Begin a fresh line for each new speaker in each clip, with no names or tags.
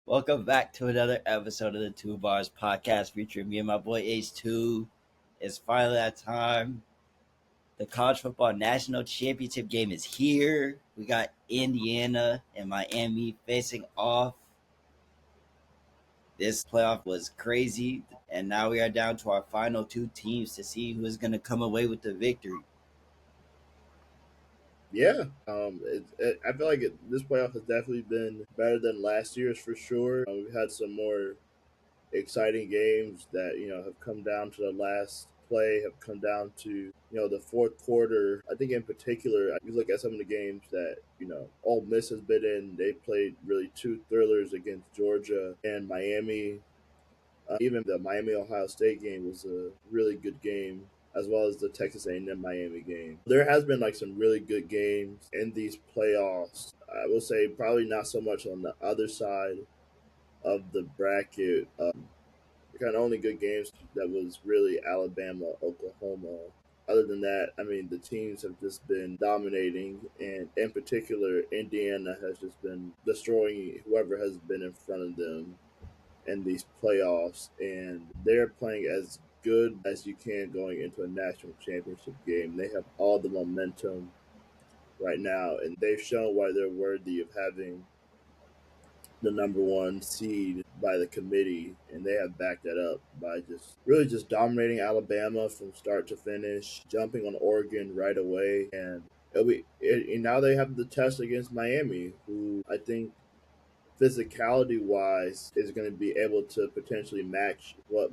Welcome back to another episode of the 2Ballers podcast featuring me and my boy H2. It's finally that time. The college football national championship game is here. We got Indiana and Miami facing off. This playoff was crazy, and now we are down to our final two teams to see who is going to come away with the victory.
Yeah, I feel like this playoff has definitely been better than last year's for sure. We've had some more exciting games that have come down to the last play, have come down to the fourth quarter. I think in particular, you look at some of the games that Ole Miss has been in. They played really two thrillers against Georgia and Miami. Even the Miami Ohio State game was a really good game, as well as the Texas A&M Miami game. There has been like some really good games in these playoffs. I will say probably not so much on the other side of the bracket. The kind of only good games that was really Alabama, Oklahoma. Other than that, I mean, the teams have just been dominating, and in particular, Indiana has just been destroying whoever has been in front of them in these playoffs, and they're playing as good as you can going into a national championship game. They have all the momentum right now, and they've shown why they're worthy of having the number one seed by the committee, and they have backed that up by just dominating Alabama from start to finish, jumping on Oregon right away, and now they have the test against Miami, who I think physicality wise is going to be able to potentially match what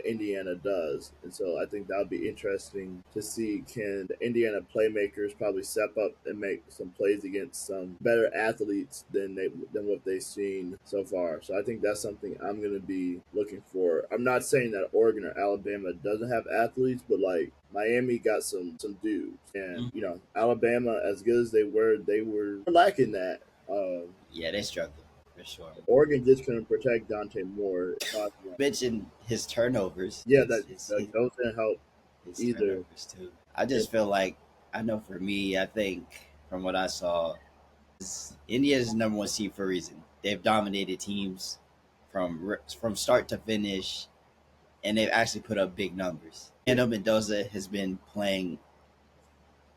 Indiana does, and so I think that'll be interesting to see. Can the Indiana playmakers probably step up and make some plays against some better athletes than what they've seen so far? So I think that's something I'm going to be looking for. I'm not saying that Oregon or Alabama doesn't have athletes, but like Miami got some dudes, and Alabama, as good as they were lacking that.
Yeah, they struggled for sure.
Oregon just couldn't protect Dante Moore.
Mentioned his turnovers.
Yeah, those didn't help
his
either.
turnovers too. I just feel like I know for me, I think from what I saw, India's number one seed for a reason. They've dominated teams from start to finish, and they've actually put up big numbers. Fernando Mendoza has been playing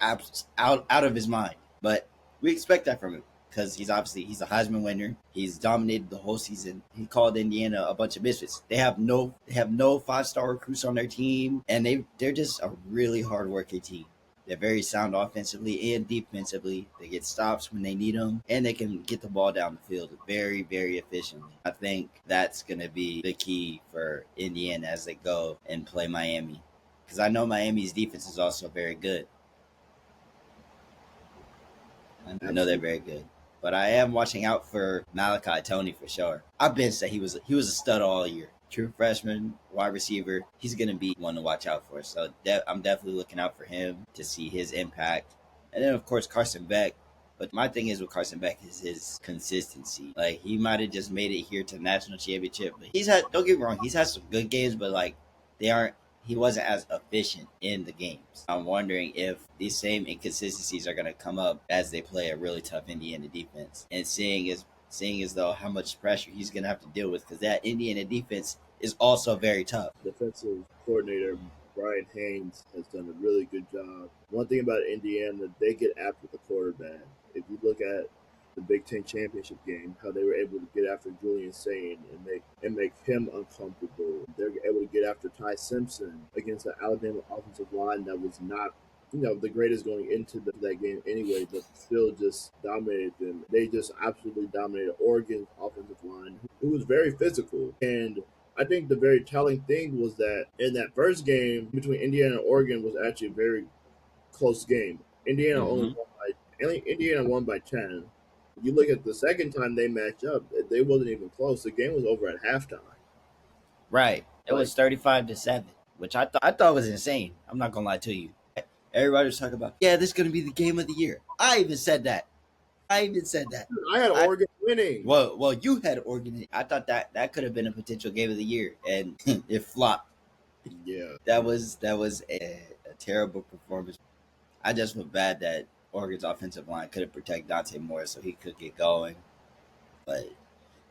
out of his mind, but we expect that from him because he's a Heisman winner. He's dominated the whole season. He called Indiana a bunch of misfits. They have no 5-star recruits on their team, and they're just a really hard working team. They're very sound offensively and defensively. They get stops when they need them, and they can get the ball down the field very, very efficiently. I think that's going to be the key for Indiana as they go and play Miami, because I know Miami's defense is also very good. I know they're very good. But I am watching out for Malachi Tony for sure. I've been saying he was a stud all year. True freshman, wide receiver. He's gonna be one to watch out for. So I'm definitely looking out for him to see his impact. And then of course Carson Beck. But my thing is with Carson Beck is his consistency. Like he might have just made it here to the national championship, but don't get me wrong, he's had some good games, but like they aren't he wasn't as efficient in the games. I'm wondering if these same inconsistencies are going to come up as they play a really tough Indiana defense, and seeing as though how much pressure he's going to have to deal with, because that Indiana defense is also very tough.
Defensive coordinator Brian Haynes has done a really good job. One thing about Indiana, they get after the quarterback. If you look at the Big Ten championship game, how they were able to get after Julian Sain and make him uncomfortable. They're able to get after Ty Simpson against the Alabama offensive line that was not the greatest going into that game anyway, but still just dominated them. They just absolutely dominated Oregon's offensive line, who was very physical. And I think the very telling thing was that in that first game between Indiana and Oregon was actually a very close game. Indiana won by 10. You look at the second time they matched up, they wasn't even close. The game was over at halftime.
Right. It was 35-7, which I thought was insane. I'm not gonna lie to you. Everybody was talking about, yeah, this is gonna be the game of the year. I even said that. I
had Oregon winning.
Well, you had Oregon. I thought that could have been a potential game of the year, and it flopped.
Yeah,
that was a terrible performance. I just feel bad that Oregon's offensive line couldn't protect Dante Moore so he could get going. But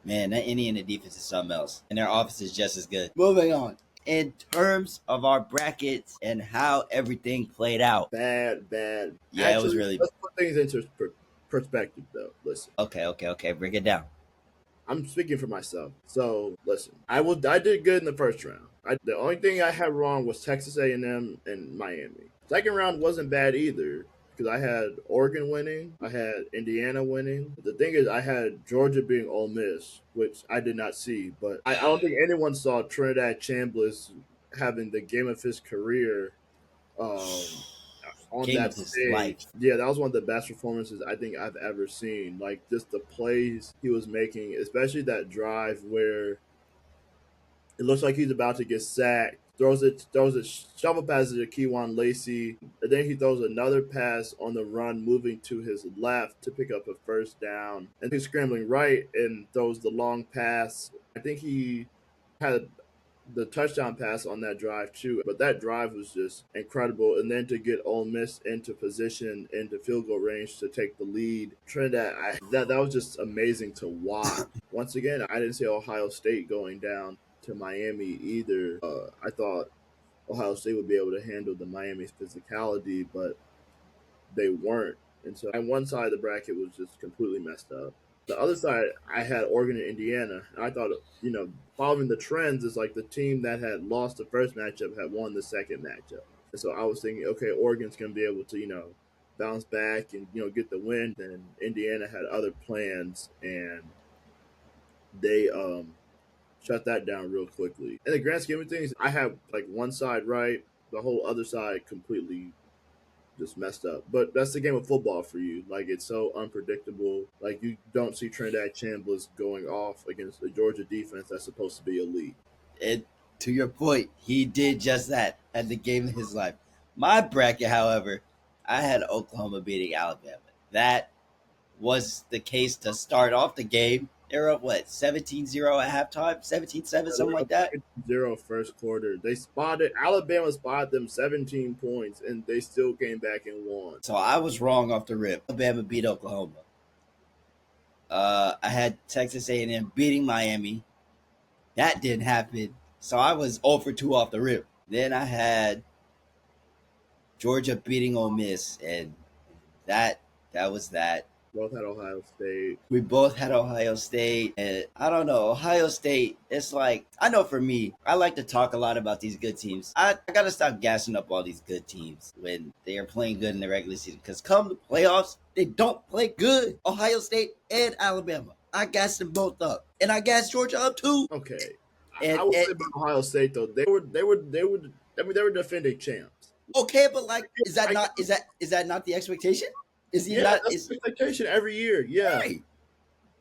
Man, that Indiana defense is something else, and their offense is just as good. Moving on. In terms of our brackets and how everything played out.
Bad.
Yeah, it was
Actually,
really
let's put things into perspective, though. Listen,
okay. Break it down.
I'm speaking for myself. So listen, I did good in the first round. The only thing I had wrong was Texas A&M and Miami. Second round wasn't bad either because I had Oregon winning, I had Indiana winning. The thing is, I had Georgia being Ole Miss, which I did not see. But I don't think anyone saw Trinidad Chambliss having the game of his career um, on
Game
that
of his life.
stage. Yeah, that was one of the best performances I think I've ever seen. Like just the plays he was making, especially that drive where it looks like he's about to get sacked. Throws a shovel pass to Keywan Lacey, and then he throws another pass on the run, moving to his left to pick up a first down. And he's scrambling right and throws the long pass. I think he had the touchdown pass on that drive too. But that drive was just incredible. And then to get Ole Miss into position, into field goal range to take the lead, Trinidad, that was just amazing to watch. Once again, I didn't see Ohio State going down to Miami either. I thought Ohio State would be able to handle the Miami's physicality, but they weren't. And so on one side of the bracket was just completely messed up. The other side, I had Oregon and Indiana. And I thought, following the trends is like the team that had lost the first matchup had won the second matchup. And so I was thinking, okay, Oregon's going to be able to, bounce back and, get the win. And Indiana had other plans, and they shut that down real quickly. In the grand scheme of things, I have like one side right, the whole other side completely just messed up. But that's the game of football for you. Like it's so unpredictable. Like you don't see Trinidad Chambliss going off against a Georgia defense that's supposed to be elite.
And to your point, he did just that at the game of his life. My bracket, however, I had Oklahoma beating Alabama. That was the case to start off the game. They were up, 17-0 at halftime? 17-7, something like that?
0 first quarter. Alabama spotted them 17 points, and they still came back and won.
So I was wrong off the rip. Alabama beat Oklahoma. I had Texas A&M beating Miami. That didn't happen. So I was 0 for 2 off the rip. Then I had Georgia beating Ole Miss, and that was that.
Both had Ohio State.
We both had Ohio State, and I don't know, Ohio State, it's like, I know for me, I like to talk a lot about these good teams. I gotta stop gassing up all these good teams when they are playing good in the regular season, because come the playoffs, they don't play good. Ohio State and Alabama, I gassed them both up, and I gassed Georgia up too.
Okay,
And
I would say about Ohio State though, they were defending champs.
Okay, but like, is that not the expectation? Is he not?
That's the expectation every year. Yeah,
Right.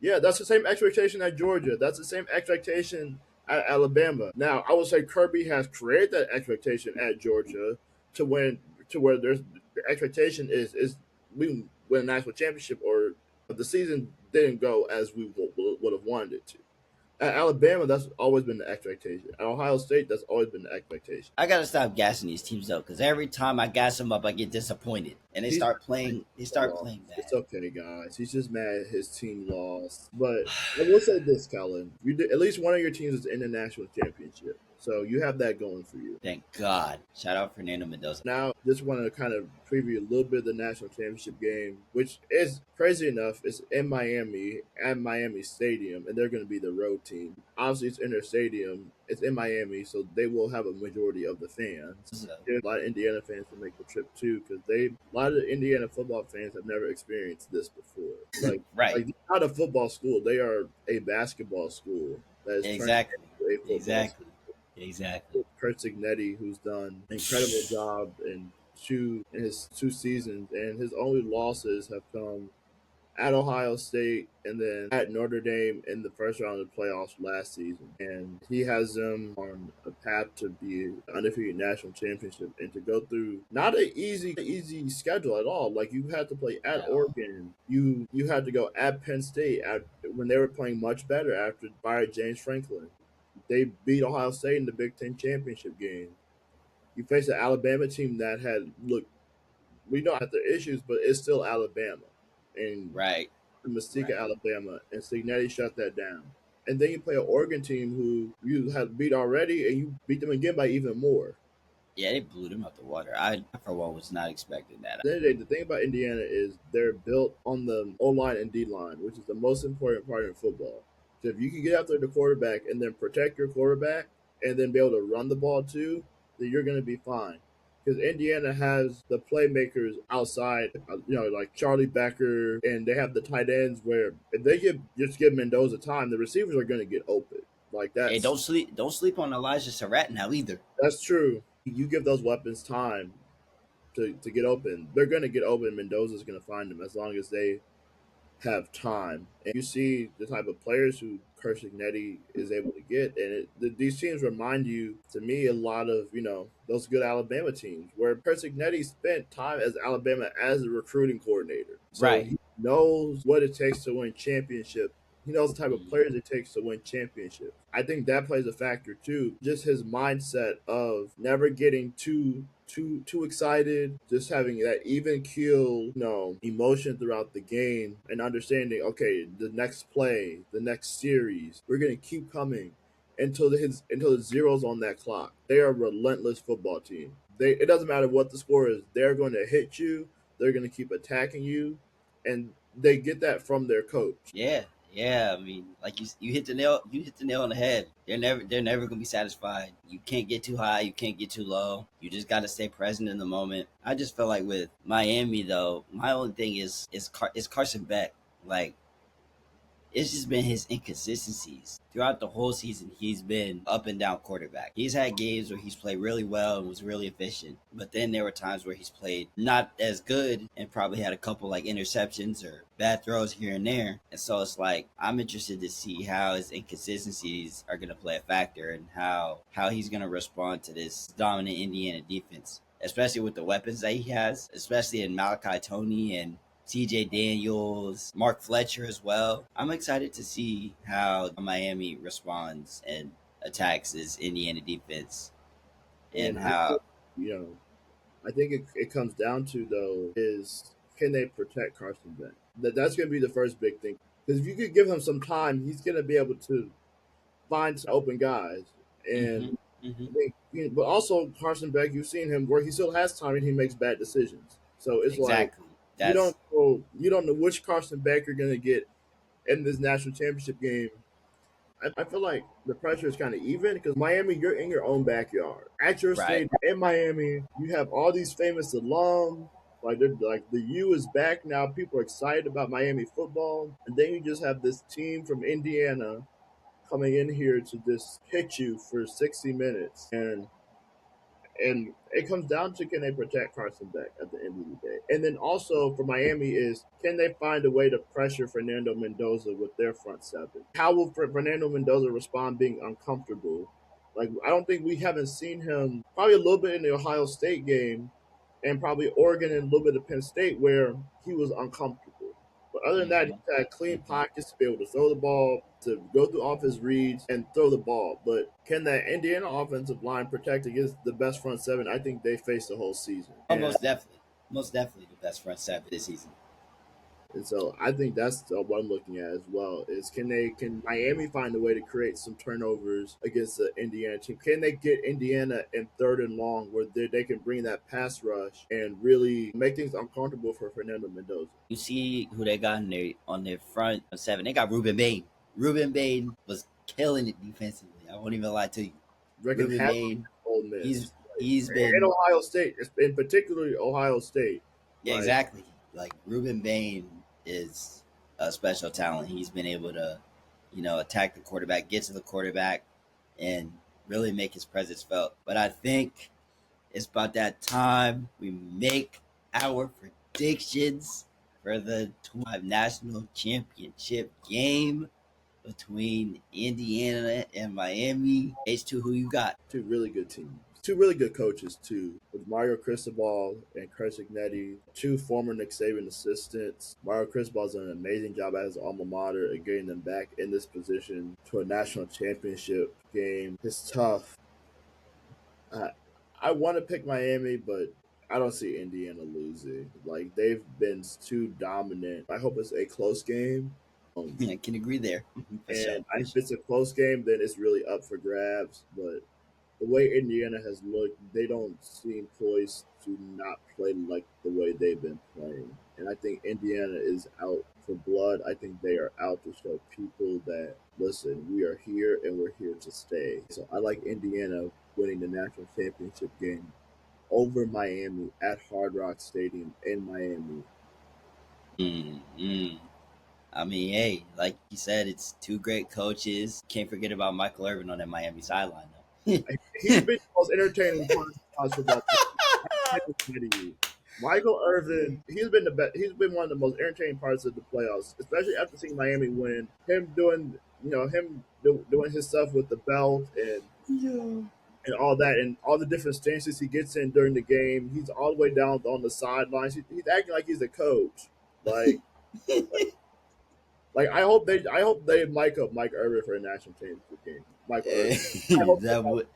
yeah, that's the same expectation at Georgia. That's the same expectation at Alabama. Now, I would say Kirby has created that expectation at Georgia to where there's the expectation is we win a national championship, or the season didn't go as we would have wanted it to. At Alabama, that's always been the expectation. At Ohio State, that's always been the expectation.
I gotta stop gassing these teams up, because every time I gas them up, I get disappointed, and they start playing. They start playing bad.
It's okay, guys. He's just mad his team lost. But I will say this, Kellen. At least one of your teams is in the national championship. So you have that going for you.
Thank God. Shout out Fernando Mendoza.
Now, just wanted to kind of preview a little bit of the national championship game, which is crazy enough. It's in Miami, at Miami Stadium, and they're going to be the road team. Obviously, it's in their stadium. It's in Miami, so they will have a majority of the fans.
So,
There's a lot of Indiana fans will make the trip too, because a lot of the Indiana football fans have never experienced this before. Like,
right.
like they're not a football school; they are a basketball school that is
Exactly.
turned into a football
Exactly.
school.
Exactly.
Kurt Signetti, who's done an incredible job in his 2 seasons, and his only losses have come at Ohio State and then at Notre Dame in the first round of the playoffs last season. And he has them on a path to be an undefeated national championship and to go through not an easy schedule at all. Like you had to play at Oregon, you had to go at Penn State when they were playing much better after fired James Franklin. They beat Ohio State in the Big Ten championship game. You face an Alabama team that we know have the issues, but it's still Alabama. And
Right.
the mystique of Alabama, and Signetti shut that down. and then you play an Oregon team who you had beat already, and you beat them again by even more.
Yeah, they blew them out the water. I, for one, was not expecting
At
that.
the end of the day, the thing about Indiana is they're built on the O line and D line, which is the most important part in football. So if you can get after the quarterback and then protect your quarterback and then be able to run the ball too, then you're going to be fine. Because Indiana has the playmakers outside, like Charlie Becker, and they have the tight ends where if they just give Mendoza time, the receivers are going to get open. Like
Hey, don't sleep on Elijah Surratt now either.
that's true. You give those weapons time to get open, they're going to get open. Mendoza's going to find them as long as they have time. And you see the type of players who Kersignetti is able to get, and these teams remind you, to me, a lot of those good Alabama teams where Kersignetti spent time as Alabama as a recruiting coordinator, so
Right.
he knows what it takes to win championships. He knows the type of
Mhm.
players it takes to win championships. I think that plays a factor too. Just his mindset of never getting too excited, just having that even keel, emotion throughout the game, and understanding, okay, the next play, the next series, we're gonna keep coming until the zeros on that clock. They are a relentless football team. It doesn't matter what the score is, they're going to hit you. They're going to keep attacking you, and they get that from their coach.
Yeah, yeah. I mean, like you hit the nail on the head. They're never gonna be satisfied. You can't get too high, you can't get too low. You just got to stay present in the moment. I just feel like with Miami though, my only thing is Carson Beck. Like it's just been his inconsistencies throughout the whole season. He's been up and down quarterback. He's had games where he's played really well and was really efficient, but then there were times where he's played not as good and probably had a couple like interceptions or bad throws here and there. And so it's like I'm interested to see how his inconsistencies are going to play a factor and how he's going to respond to this dominant Indiana defense, especially with the weapons that he has, especially in Malachi Tony and TJ Daniels, Mark Fletcher as well. I'm excited to see how Miami responds and attacks this Indiana defense and
And
how.
you know, I think it comes down to though is can they protect Carson Beck? That's going to be the first big thing. Because if you could give him some time, he's going to be able to find some open guys.
Hmm.
And
Hmm.
I think, but also Carson Beck, you've seen him where he still has time and he makes bad decisions. So it's like
Exactly. That's
you don't know which Carson Beck you're going to get in this national championship game. I feel like the pressure is kind of even because Miami, you're in your own backyard. At your
right.
stadium in Miami, you have all these famous alums. Like the U is back now. People are excited about Miami football, and then you just have this team from Indiana coming in here to just hit you for 60 minutes, and it comes down to can they protect Carson Beck at the end of the day. And then also for Miami is can they find a way to pressure Fernando Mendoza with their front seven? How will Fernando Mendoza respond being uncomfortable? Like I don't think we haven't seen him probably a little bit in the Ohio State game and probably Oregon and a little bit of Penn State where he was uncomfortable. But other than that,
Hmm.
he's had clean
Hmm.
pockets to be able to throw the ball, to go through off his reads and throw the ball. But can that Indiana offensive line protect against the best front seven I think they faced the whole season?
Oh, most definitely the best front seven this season.
And so I think that's what I'm looking at as well. Is can Miami find a way to create some turnovers against the Indiana team? Can they get Indiana in third and long where they can bring that pass rush and really make things uncomfortable for Fernando Mendoza?
You see who they got on their front seven. They got Ruben Bain. Ruben Bain was killing it defensively. I won't even lie to you.
Reckon
Ruben
half
Bain,
Ole
he's
Miss.
he's
And
been.
Ohio State, in particularly Ohio State.
Yeah,
Like
exactly. Like Ruben Bain is a special talent. He's been able to, attack the quarterback, get to the quarterback, and really make his presence felt. But I think it's about that time we make our predictions for the 25 national championship game between Indiana and Miami. H2, who you got?
two really good teams. Two really good coaches too, with Mario Cristobal and Chris Ignetti, two former Nick Saban assistants. Mario Cristobal's done an amazing job at his alma mater and getting them back in this position to a national championship game. It's tough. I, I want to pick Miami, but I don't see Indiana losing. Like they've been too dominant. I hope it's a close game,
I can agree there for sure.
And if it's a close game, then it's really up for grabs. But the way Indiana has looked, they don't seem poised to not play like the way they've been playing. And I think Indiana is out for blood. I think they are out to show people that, listen, we are here and we're here to stay. So I like Indiana winning the national championship game over Miami at Hard Rock Stadium in Miami.
Mm-hmm. I mean, hey, like you said, it's two great coaches. Can't forget about Michael Irvin on that Miami sideline, though.
He's been the most entertaining part of college football. I can say to you, Michael Irvin, he's been the best. He's been one of the most entertaining parts of the playoffs, especially after seeing Miami win. Him doing, doing his stuff with the belt and all that, and all the different stances he gets in during the game. He's all the way down on the sidelines. He's acting like he's the coach. Like, I hope they mic up Mike Irvin for a national championship game. Michael Irvin. I hope
that would,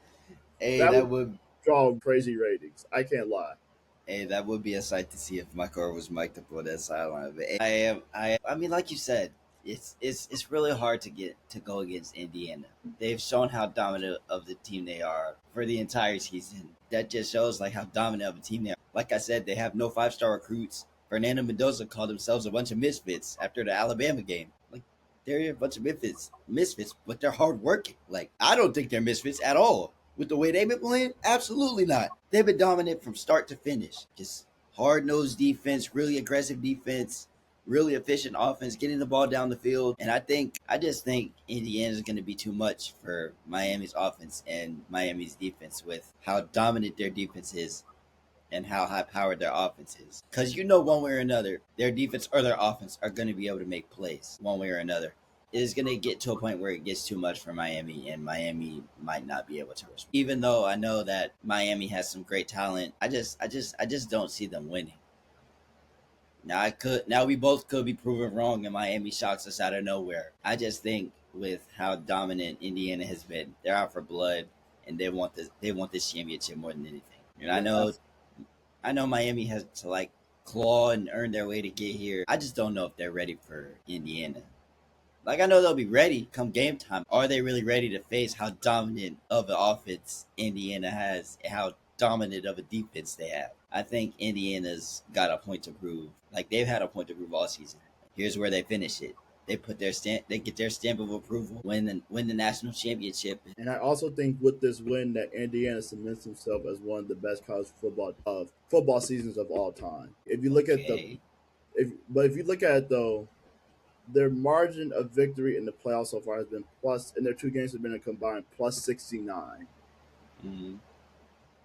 hey,
that
that
would
would,
draw crazy ratings. I can't lie.
hey, that would be a sight to see if Michael Irvin was mic'd up on that sideline. But I mean, like you said, it's really hard to go against Indiana. They've shown how dominant of the team they are for the entire season. That just shows like how dominant of a team they are. Like I said, they have no 5-star recruits. Fernando Mendoza called themselves a bunch of misfits after the Alabama game. Like they're a bunch of misfits, but they're hardworking. Like I don't think they're misfits at all. With the way they've been playing, absolutely not. They've been dominant from start to finish. Just hard-nosed defense, really aggressive defense, really efficient offense, getting the ball down the field. And I just think Indiana is going to be too much for Miami's offense and Miami's defense with how dominant their defense is and how high powered their offense is. Because you know, one way or another, their defense or their offense are going to be able to make plays one way or another. It is going to get to a point where it gets too much for Miami, and Miami might not be able to respond. Even though I know that Miami has some great talent, I just don't see them winning. Now we both could be proven wrong, and Miami shocks us out of nowhere. I just think with how dominant Indiana has been, they're out for blood, and they want this championship more than anything. And I know Miami has to like claw and earn their way to get here. I just don't know if they're ready for Indiana. Like I know they'll be ready come game time. Are they really ready to face how dominant of an offense Indiana has and how dominant of a defense they have? I think Indiana's got a point to prove. Like they've had a point to prove all season. Here's where they finish it. They put their stamp. They get their stamp of approval. Win the national championship.
And I also think with this win that Indiana cements himself as one of the best college football seasons of all time. If you look at if you look at it though, their margin of victory in the playoffs so far has been plus, and their two games have been a combined plus 69.
Mm-hmm.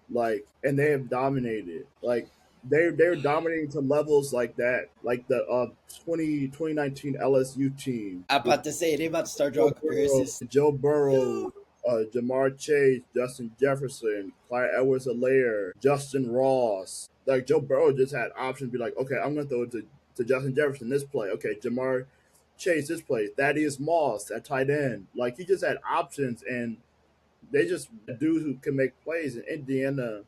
Like, and they have dominated. Like, they're dominating to levels like that, like the 2019 LSU team.
I'm about to say they about to start drawing comparisons.
Joe Burrow, Jamar Chase, Justin Jefferson, Clyde Edwards-Helaire, Justin Ross. Like Joe Burrow just had options to be like, okay, I'm gonna throw it to Justin Jefferson this play. Okay, Jamar Chase this play. Thaddeus Moss at tight end. Like he just had options, and they just dudes who can make plays. And Indiana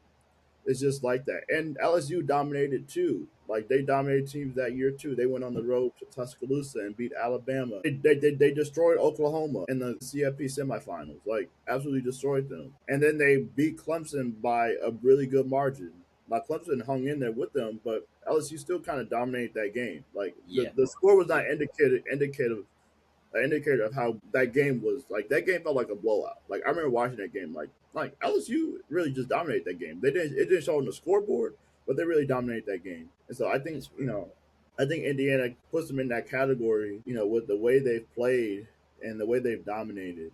is just like that. And LSU dominated too. Like they dominated teams that year too. They went on the road to Tuscaloosa and beat Alabama. They destroyed Oklahoma in the CFP semifinals. Like absolutely destroyed them. And then they beat Clemson by a really good margin. Like Clemson hung in there with them, but LSU still kind of dominated that game. Like the score was not indicator of how that game was. Like that game felt like a blowout. Like I remember watching that game. Like LSU really just dominated that game. It didn't show on the scoreboard, but they really dominated that game. And so I think I think Indiana puts them in that category. With the way they've played and the way they've dominated.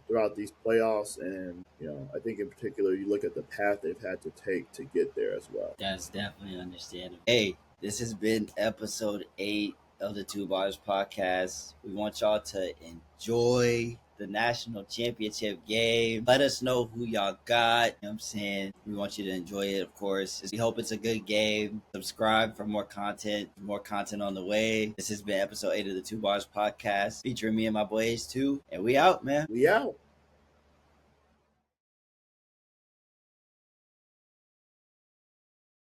Throughout these playoffs, and I think in particular, you look at the path they've had to take to get there as well.
That's definitely understandable. Hey, this has been episode 8 of the 2Ballers podcast. We want y'all to enjoy the national championship game. Let us know who y'all got. You know what I'm saying? We want you to enjoy it, of course. We hope it's a good game. Subscribe for more content on the way. This has been episode 8 of the 2Ballers podcast featuring me and my boy H2. And we out, man.
We out.